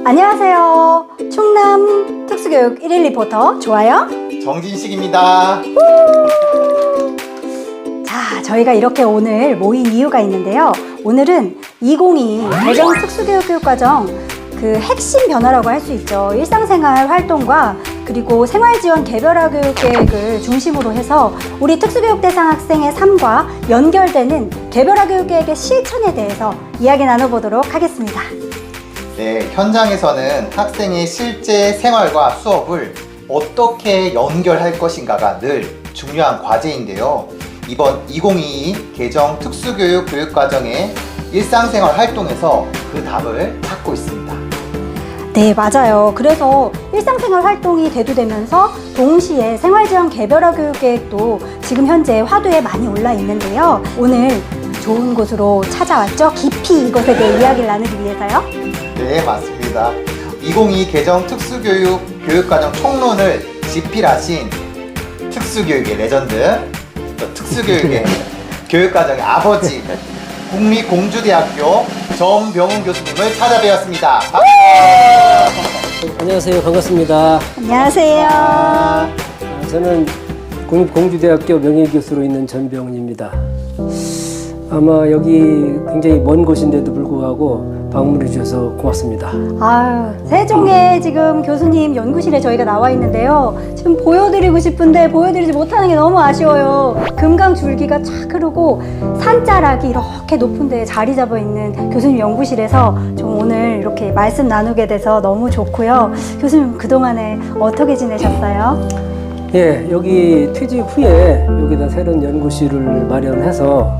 안녕하세요. 충남 특수교육 1일 리포터 좋아요. 정진식입니다. 자, 저희가 이렇게 오늘 모인 이유가 있는데요. 오늘은 2022 대전 특수교육과정 그 핵심 변화라고 할 수 있죠. 일상생활 활동과 그리고 생활지원 개별화 교육 계획을 중심으로 해서 우리 특수교육 대상 학생의 삶과 연결되는 개별화 교육 계획의 실천에 대해서 이야기 나눠보도록 하겠습니다. 네, 현장에서는 학생의 실제 생활과 수업을 어떻게 연결할 것인가가 늘 중요한 과제인데요. 이번 2022 개정 특수교육 교육과정의 일상생활 활동에서 그 답을 찾고 있습니다. 네, 맞아요. 그래서 일상생활 활동이 대두되면서 동시에 생활지원 개별화 교육 계획도 지금 현재 화두에 많이 올라 있는데요. 오늘 좋은 곳으로 찾아왔죠. 깊이 이것에 대해 이야기를 나누기 위해서요. 네, 맞습니다. 2022 개정 특수교육 교육과정 총론을 집필하신 특수교육의 레전드, 또 특수교육의 교육과정의 아버지, 국립공주대학교 정병훈 교수님을 찾아뵈었습니다. 안녕하세요. 반갑습니다. 안녕하세요. 저는 국립공주대학교 명예교수로 있는 전병훈입니다. 아마 여기 굉장히 먼 곳인데도 불구하고 방문해 주셔서 고맙습니다. 아유, 세종에 지금 교수님 연구실에 저희가 나와 있는데요. 지금 보여드리고 싶은데 보여드리지 못하는 게 너무 아쉬워요. 금강 줄기가 쫙 흐르고 산자락이 이렇게 높은 데에 자리 잡아 있는 교수님 연구실에서 좀 오늘 이렇게 말씀 나누게 돼서 너무 좋고요. 교수님 그동안에 어떻게 지내셨어요? 예, 여기 퇴직 후에 여기다 새로운 연구실을 마련해서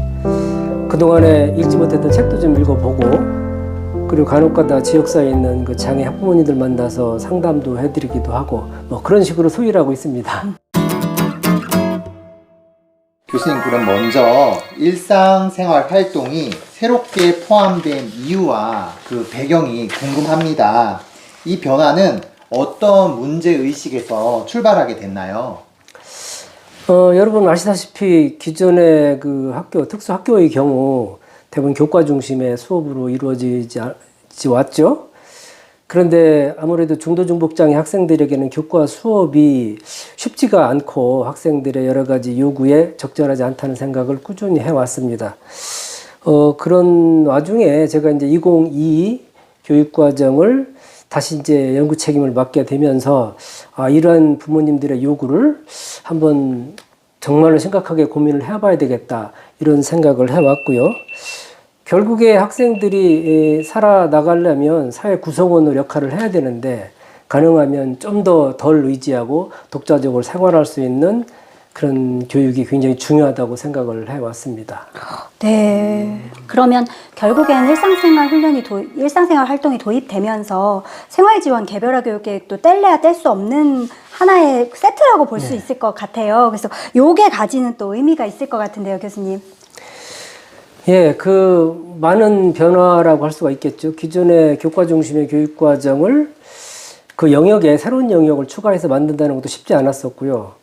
그동안에 읽지 못했던 책도 좀 읽어보고, 그리고 간혹가다 지역사에 있는 그 장애 학부모님들 만나서 상담도 해드리기도 하고, 뭐 그런 식으로 소일을 하고 있습니다. 교수님, 그럼 먼저 일상생활 활동이 새롭게 포함된 이유와 그 배경이 궁금합니다. 이 변화는 어떤 문제의식에서 출발하게 됐나요? 여러분 아시다시피 기존의 그 학교, 특수학교의 경우 대부분 교과 중심의 수업으로 이루어지지 왔죠. 그런데 아무래도 중도중복장애 학생들에게는 교과 수업이 쉽지가 않고 학생들의 여러 가지 요구에 적절하지 않다는 생각을 꾸준히 해왔습니다. 그런 와중에 제가 이제 2022 교육과정을 다시 이제 연구 책임을 맡게 되면서 이러한 부모님들의 요구를 한번 정말로 심각하게 고민을 해봐야 되겠다, 이런 생각을 해왔고요. 결국에 학생들이 살아나가려면 사회 구성원으로 역할을 해야 되는데, 가능하면 좀 더 덜 의지하고 독자적으로 생활할 수 있는 그런 교육이 굉장히 중요하다고 생각을 해왔습니다. 네. 그러면 결국엔 일상생활 활동이 도입되면서 생활지원 개별화 교육 계획도 뗄래야 뗄 수 없는 하나의 세트라고 볼 수 있을 것 같아요. 그래서 요게 가지는 또 의미가 있을 것 같은데요, 교수님. 예, 그 많은 변화라고 할 수가 있겠죠. 기존의 교과 중심의 교육과정을 그 영역에 새로운 영역을 추가해서 만든다는 것도 쉽지 않았었고요.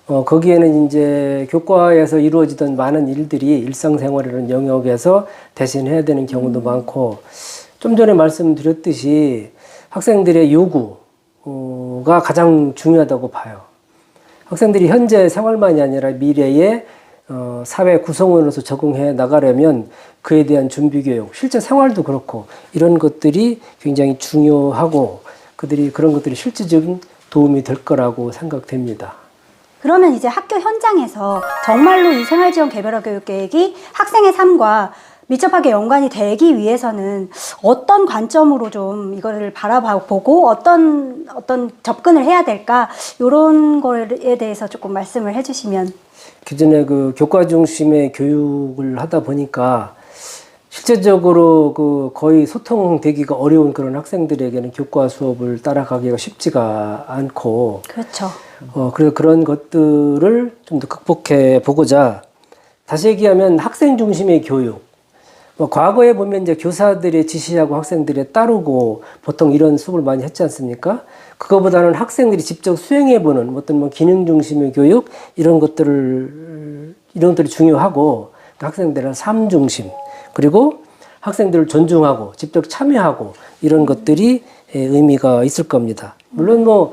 거기에는 이제 교과에서 이루어지던 많은 일들이 일상생활이라는 영역에서 대신해야 되는 경우도 많고, 좀 전에 말씀드렸듯이 학생들의 요구가 가장 중요하다고 봐요. 학생들이 현재 생활만이 아니라 미래에 사회 구성원으로서 적응해 나가려면 그에 대한 준비 교육, 실제 생활도 그렇고 이런 것들이 굉장히 중요하고, 그런 것들이 실질적인 도움이 될 거라고 생각됩니다. 그러면 이제 학교 현장에서 정말로 이 생활지원 개별화 교육 계획이 학생의 삶과 밀접하게 연관이 되기 위해서는 어떤 관점으로 좀 이거를 바라보고 어떤 접근을 해야 될까, 이런 거에 대해서 조금 말씀을 해주시면. 기존에 그 교과 중심의 교육을 하다 보니까 실제적으로 그 거의 소통되기가 어려운 그런 학생들에게는 교과 수업을 따라가기가 쉽지가 않고, 그렇죠. 그래서 그런 것들을 좀 더 극복해 보고자, 다시 얘기하면 학생 중심의 교육. 과거에 보면 이제 교사들의 지시하고 학생들이 따르고 보통 이런 수업을 많이 했지 않습니까? 그거보다는 학생들이 직접 수행해보는 어떤 기능 중심의 교육, 이런 것들이 중요하고, 학생들은 삶 중심, 그리고 학생들을 존중하고 직접 참여하고 이런 것들이 의미가 있을 겁니다. 물론 뭐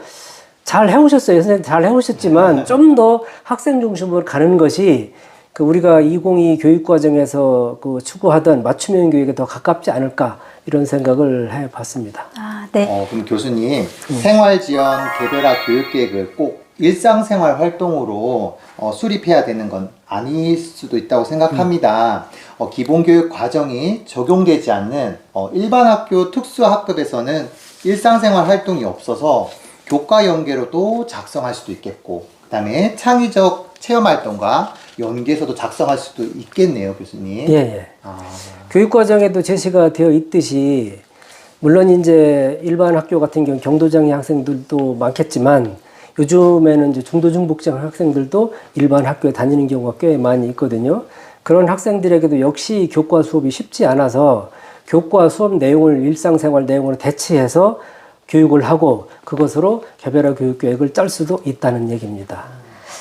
잘 해오셨어요. 선생님 잘 해오셨지만 좀 더 학생 중심으로 가는 것이 그 우리가 2022 교육과정에서 그 추구하던 맞춤형 교육에 더 가깝지 않을까 이런 생각을 해봤습니다. 아, 네. 그럼 교수님, 생활지원 개별화 교육계획을 꼭 일상생활 활동으로 수립해야 되는 건 아닐 수도 있다고 생각합니다. 기본교육 과정이 적용되지 않는 일반 학교 특수학급에서는 일상생활 활동이 없어서 교과 연계로도 작성할 수도 있겠고, 그 다음에 창의적 체험활동과 연계해서도 작성할 수도 있겠네요, 교수님. 예. 교육과정에도 제시가 되어 있듯이 물론 이제 일반 학교 같은 경우 경도장애 학생들도 많겠지만 요즘에는 이제 중도 중복장 학생들도 일반 학교에 다니는 경우가 꽤 많이 있거든요. 그런 학생들에게도 역시 교과 수업이 쉽지 않아서 교과 수업 내용을 일상생활 내용으로 대체해서 교육을 하고 그것으로 개별화 교육 계획을 짤 수도 있다는 얘기입니다.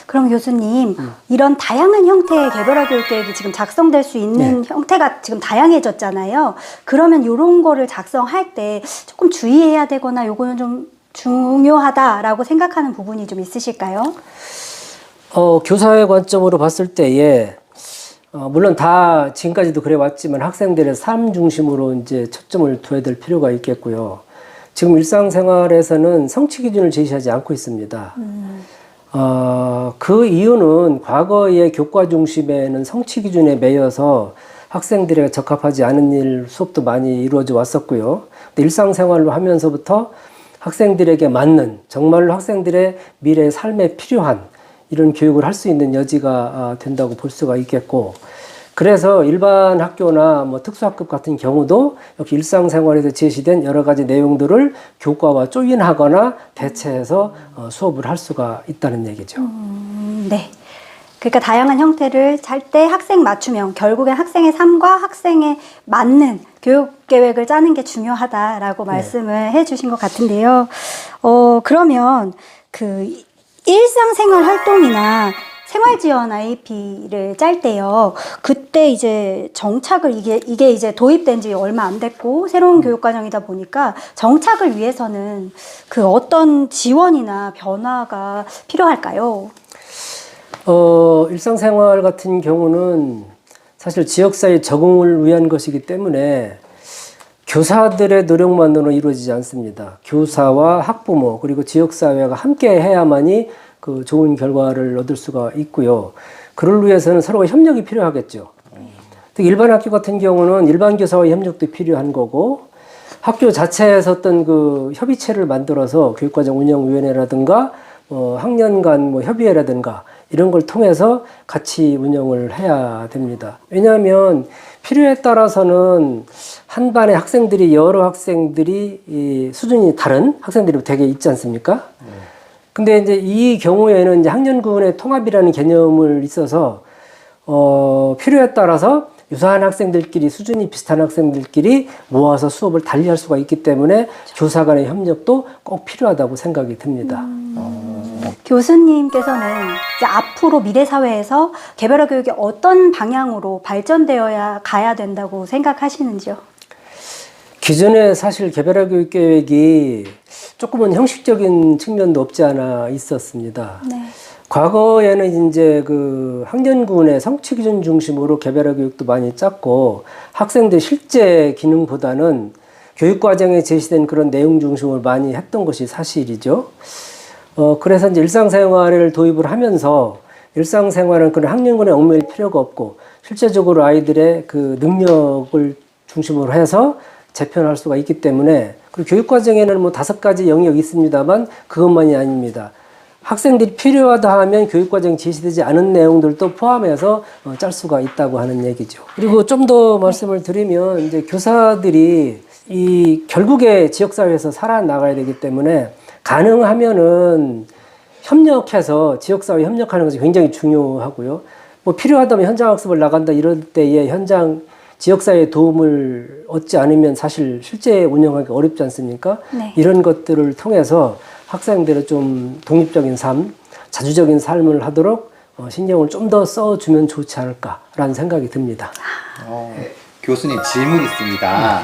그럼 교수님, 이런 다양한 형태의 개별화 교육 계획이 지금 작성될 수 있는 형태가 지금 다양해졌잖아요. 그러면 이런 거를 작성할 때 조금 주의해야 되거나 요거는 좀 중요하다라고 생각하는 부분이 좀 있으실까요? 교사의 관점으로 봤을 때에 물론 다 지금까지도 그래 왔지만 학생들의 삶 중심으로 이제 초점을 둬야 될 필요가 있겠고요. 지금 일상생활에서는 성취 기준을 제시하지 않고 있습니다. 그 이유는 과거의 교과 중심에는 성취 기준에 매여서 학생들에게 적합하지 않은 일 수업도 많이 이루어져 왔었고요. 일상생활로 하면서부터 학생들에게 맞는 정말로 학생들의 미래 삶에 필요한 이런 교육을 할 수 있는 여지가 된다고 볼 수가 있겠고, 그래서 일반 학교나 뭐 특수학급 같은 경우도 이렇게 일상생활에서 제시된 여러 가지 내용들을 교과와 조인하거나 대체해서 수업을 할 수가 있다는 얘기죠. 네. 그러니까 다양한 형태를 짤 때 학생 맞춤형, 결국엔 학생의 삶과 학생에 맞는 교육 계획을 짜는 게 중요하다라고 말씀을 해주신 것 같은데요. 그러면 그 일상생활 활동이나 생활지원 IEP를 짤 때요. 그때 이제 정착을 이게 이제 도입된 지 얼마 안 됐고 새로운 교육과정이다 보니까 정착을 위해서는 그 어떤 지원이나 변화가 필요할까요? 일상생활 같은 경우는 사실 지역사회 적응을 위한 것이기 때문에 교사들의 노력만으로는 이루어지지 않습니다. 교사와 학부모 그리고 지역사회가 함께 해야만이 그 좋은 결과를 얻을 수가 있고요. 그를 위해서는 서로가 협력이 필요하겠죠. 특히 일반 학교 같은 경우는 일반 교사와의 협력도 필요한 거고, 학교 자체에서 어떤 그 협의체를 만들어서 교육과정 운영위원회라든가 학년 간 뭐 협의회라든가 이런 걸 통해서 같이 운영을 해야 됩니다. 왜냐하면 필요에 따라서는 한 반의 학생들이 여러 학생들이 이 수준이 다른 학생들이 되게 있지 않습니까? 근데 이제 이 경우에는 이제 학년군의 통합이라는 개념을 있어서 필요에 따라서 유사한 학생들끼리 수준이 비슷한 학생들끼리 모아서 수업을 달리할 수가 있기 때문에 교사 간의 협력도 꼭 필요하다고 생각이 듭니다. 교수님께서는 이제 앞으로 미래 사회에서 개별화 교육이 어떤 방향으로 발전되어야 가야 된다고 생각하시는지요? 기존에 사실 개별화 교육 계획이 조금은 형식적인 측면도 없지 않아 있었습니다. 네. 과거에는 이제 그 학년군의 성취 기준 중심으로 개별화 교육도 많이 짰고 학생들 실제 기능보다는 교육 과정에 제시된 그런 내용 중심으로 많이 했던 것이 사실이죠. 그래서 이제 일상생활을 도입을 하면서 일상생활은 그런 학년군에 얽매일 필요가 없고 실제적으로 아이들의 그 능력을 중심으로 해서 재편할 수가 있기 때문에, 그리고 교육과정에는 뭐 5가지 영역이 있습니다만 그것만이 아닙니다. 학생들이 필요하다 하면 교육과정에 제시되지 않은 내용들도 포함해서 짤 수가 있다고 하는 얘기죠. 그리고 좀 더 말씀을 드리면 이제 교사들이 이 결국에 지역사회에서 살아나가야 되기 때문에 가능하면은 협력해서 지역사회 협력하는 것이 굉장히 중요하고요. 뭐 필요하다면 현장학습을 나간다 이럴 때에 현장 지역사회의 도움을 얻지 않으면 사실 실제 운영하기 어렵지 않습니까? 네. 이런 것들을 통해서 학생들의 좀 독립적인 삶, 자주적인 삶을 하도록 신경을 좀 더 써주면 좋지 않을까라는 생각이 듭니다. 교수님 질문 있습니다.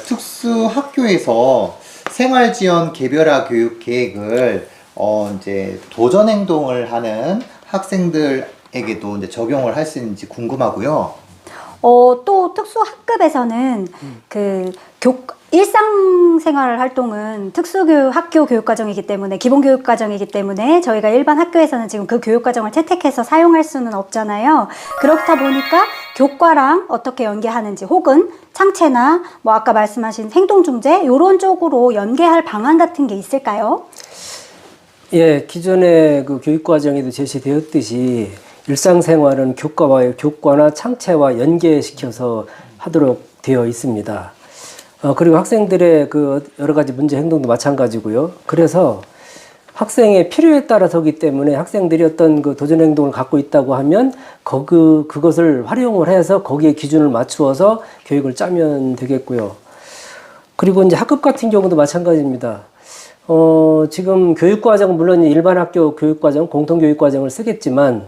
특수학교에서 생활지원 개별화 교육 계획을 이제 도전 행동을 하는 학생들에게도 이제 적용을 할 수 있는지 궁금하고요. 또 특수학급에서는 일상생활 활동은 특수교육 학교 교육과정이기 때문에 기본교육과정이기 때문에 저희가 일반 학교에서는 지금 그 교육과정을 채택해서 사용할 수는 없잖아요. 그렇다 보니까 교과랑 어떻게 연계하는지 혹은 창체나 뭐 아까 말씀하신 행동중재 이런 쪽으로 연계할 방안 같은 게 있을까요? 예, 기존의 그 교육과정에도 제시되었듯이 일상생활은 교과나 창체와 연계시켜서 하도록 되어 있습니다. 그리고 학생들의 그 여러 가지 문제 행동도 마찬가지고요. 그래서 학생의 필요에 따라서기 때문에 학생들이 어떤 그 도전 행동을 갖고 있다고 하면 그것을 활용을 해서 거기에 기준을 맞추어서 교육을 짜면 되겠고요. 그리고 이제 학급 같은 경우도 마찬가지입니다. 지금 교육과정, 물론 일반 학교 교육과정, 공통교육과정을 쓰겠지만,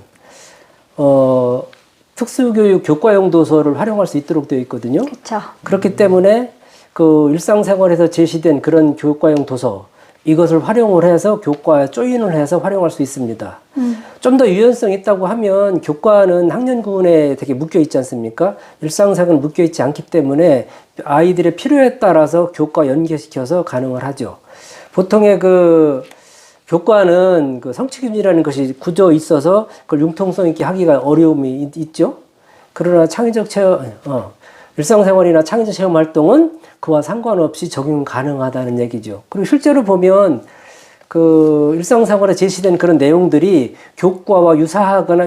특수교육 교과용 도서를 활용할 수 있도록 되어 있거든요. 그렇죠. 그렇기 때문에 그 일상생활에서 제시된 그런 교과용 도서, 이것을 활용을 해서 교과에 조인을 해서 활용할 수 있습니다. 좀 더 유연성이 있다고 하면 교과는 학년군에 되게 묶여 있지 않습니까? 일상생활은 묶여 있지 않기 때문에 아이들의 필요에 따라서 교과 연계시켜서 가능을 하죠. 보통의 그 교과는 그 성취기준이라는 것이 구조에 있어서 그걸 융통성 있게 하기가 어려움이 있죠. 그러나 창의적 체험, 일상생활이나 창의적 체험 활동은 그와 상관없이 적용 가능하다는 얘기죠. 그리고 실제로 보면 그 일상생활에 제시된 그런 내용들이 교과와 유사하거나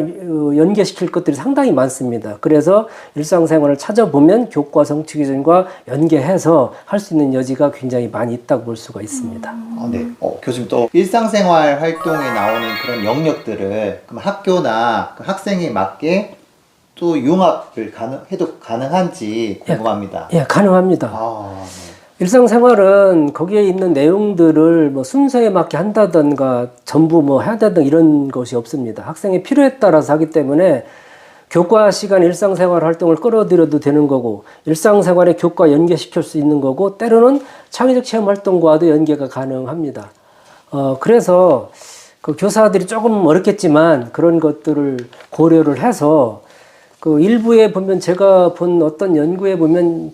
연계시킬 것들이 상당히 많습니다. 그래서 일상생활을 찾아보면 교과 성취기준과 연계해서 할 수 있는 여지가 굉장히 많이 있다고 볼 수가 있습니다. 네. 교수님 또 일상생활 활동에 나오는 그런 영역들을 그럼 학교나 그 학생에 맞게 또 융합을 해도 가능한지 궁금합니다. 예, 가능합니다. 네. 일상생활은 거기에 있는 내용들을 뭐 순서에 맞게 한다든가 전부 뭐 해야 된다 이런 것이 없습니다. 학생의 필요에 따라서 하기 때문에 교과 시간 일상생활 활동을 끌어들여도 되는 거고 일상생활에 교과 연계시킬 수 있는 거고 때로는 창의적 체험 활동과도 연계가 가능합니다. 그래서 그 교사들이 조금 어렵겠지만 그런 것들을 고려를 해서 그 일부에 보면 제가 본 어떤 연구에 보면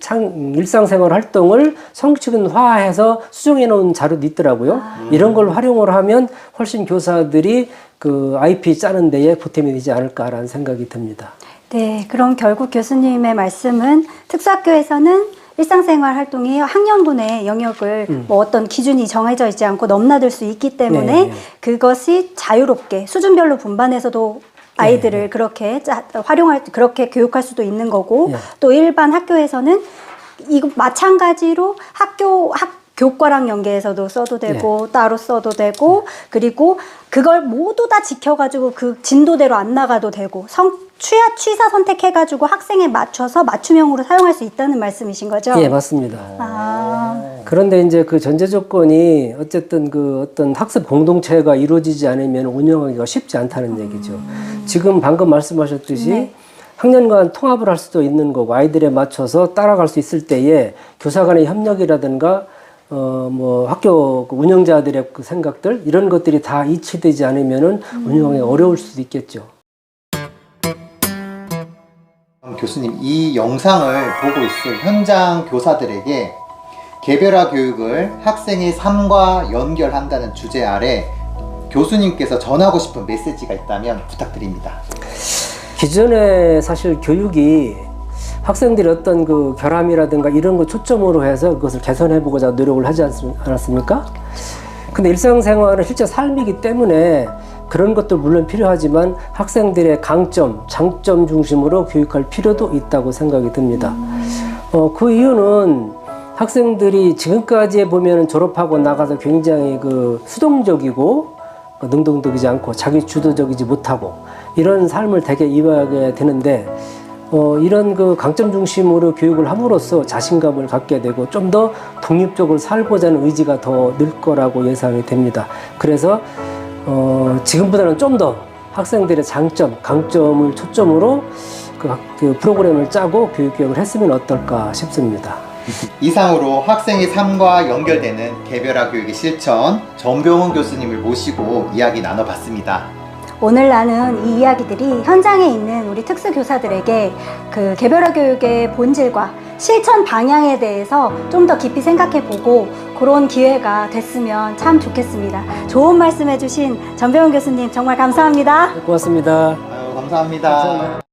일상생활 활동을 성취근화해서 수정해 놓은 자료도 있더라고요. 이런 걸 활용을 하면 훨씬 교사들이 그 IP 짜는 데에 보탬이 되지 않을까라는 생각이 듭니다. 네, 그럼 결국 교수님의 말씀은 특수학교에서는 일상생활 활동이 학년군의 영역을 뭐 어떤 기준이 정해져 있지 않고 넘나들 수 있기 때문에 그것이 자유롭게 수준별로 분반해서도 아이들을 그렇게 그렇게 교육할 수도 있는 거고 또 일반 학교에서는 이거 마찬가지로 교과랑 연계해서도 써도 되고 따로 써도 되고 그리고 그걸 모두 다 지켜가지고 그 진도대로 안 나가도 되고 취사 선택해가지고 학생에 맞춰서 맞춤형으로 사용할 수 있다는 말씀이신 거죠? 예, 맞습니다. 그런데 이제 그 전제 조건이 어쨌든 그 어떤 학습 공동체가 이루어지지 않으면 운영하기가 쉽지 않다는 얘기죠. 지금 방금 말씀하셨듯이 학년 간 통합을 할 수도 있는 거고 아이들에 맞춰서 따라갈 수 있을 때에 교사 간의 협력이라든가 뭐 학교 운영자들의 그 생각들 이런 것들이 다 이치되지 않으면은 운영하기 어려울 수도 있겠죠. 교수님, 이 영상을 보고 있을 현장 교사들에게 개별화 교육을 학생의 삶과 연결한다는 주제 아래 교수님께서 전하고 싶은 메시지가 있다면 부탁드립니다. 기존에 사실 교육이 학생들이 어떤 그 결함이라든가 이런 거 초점으로 해서 그것을 개선해보고자 노력을 하지 않았습니까? 근데 일상생활은 실제 삶이기 때문에 그런 것도 물론 필요하지만 학생들의 강점, 장점 중심으로 교육할 필요도 있다고 생각이 듭니다. 그 이유는 학생들이 지금까지 보면 졸업하고 나가서 굉장히 그 수동적이고 능동적이지 않고 자기 주도적이지 못하고 이런 삶을 되게 이어가게 되는데 이런 그 강점 중심으로 교육을 함으로써 자신감을 갖게 되고 좀 더 독립적으로 살고자 하는 의지가 더 늘 거라고 예상이 됩니다. 그래서 지금보다는 좀 더 학생들의 장점, 강점을 초점으로 그 프로그램을 짜고 교육 개혁을 했으면 어떨까 싶습니다. 이상으로 학생의 삶과 연결되는 개별화 교육의 실천, 전병훈 교수님을 모시고 이야기 나눠봤습니다. 오늘 나눈 이 이야기들이 현장에 있는 우리 특수교사들에게 그 개별화 교육의 본질과 실천 방향에 대해서 좀 더 깊이 생각해보고 그런 기회가 됐으면 참 좋겠습니다. 좋은 말씀 해주신 전병훈 교수님 정말 감사합니다. 고맙습니다. 감사합니다. 감사합니다.